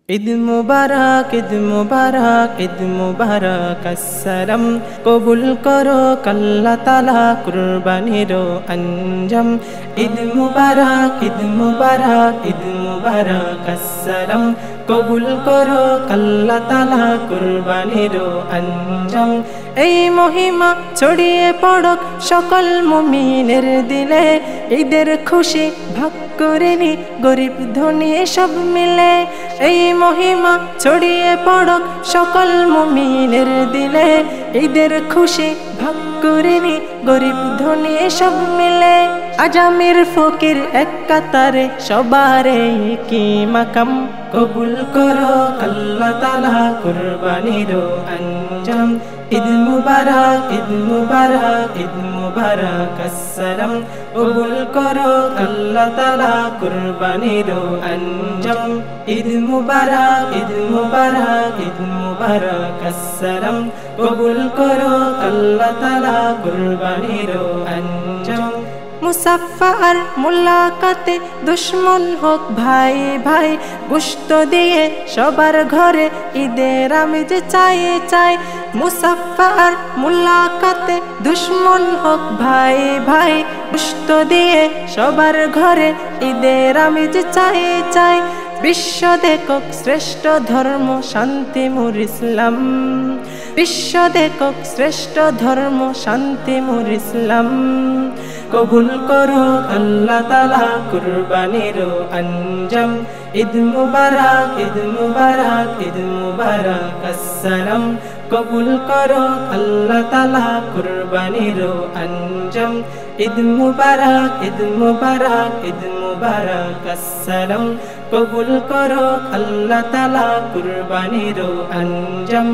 ঈদ মুবারক, ঈদ মুবারক, ঈদ মুবারক আসসালাম। কবুল করো আল্লাহ তাআলা কুরবানির আঞ্জাম। ঈদ মুবারক, ঈদ মুবারক, ঈদ মুবারক আসসালাম। কবুল করো আল্লাহ তাআলা কুরবানির আঞ্জাম। এই মহিমা ছড়িয়ে পড়ক সকল মুমিনের দিলে, ঈদের খুশি ভাগ করে নি গরিব ধনী সব মিলে। এই মহিমা ছড়িয়ে পড়ক সকল মুমিনের দিলে, ঈদের খুশি ভাগ করে নি গরিব ধনী সব মিলে। আজামির ফকির এক কাতারে সবারে কি মাকাম। কবুল করো আল্লাহ তাআলা কুরবানির আঞ্জাম। ঈদ মুবারক, ঈদ মুবারক, ঈদ মুবারক আসসালাম। কবুল করো আল্লাহ তাআলা কুরবানির আঞ্জাম। ঈদ মুবারক, ঈদ মুবারক, ঈদ মুবারক আসসালাম। কবুল করো আল্লাহ তাআলা কুরবানির আঞ্জাম। মুসাফা আর মুলাকাতে দুশ্মন হোক ভাই ভাই, গোশত দিয়ে সবার ঘরে ঈদের আমেজ চাই চাই। মুসাফা আর মুলাকাতে দুশ্মন হোক ভাই ভাই, গোশত দিয়ে সবার ঘরে ঈদের আমেজ চাই চাই। বিশ্ব দেখক শ্রেষ্ঠ ধর্ম শান্তি মোর ইসলাম। বিশ্ব দেখক শ্রেষ্ঠ ধর্ম শান্তি মোর ইসলাম। কবুল করো আল্লাহ তাআলা কুরবানির আঞ্জাম। ঈদ মুবারক, ঈদ মুবারক, ঈদ মুবারক আসসালাম। কবুল করো আল্লাহ তাআলা কুরবানির আঞ্জাম। ঈদ মুবারক, ঈদ মুবারক, ঈদ মুবারক আসসালাম। কবুল করো আল্লাহ তাআলা কুরবানির আঞ্জাম।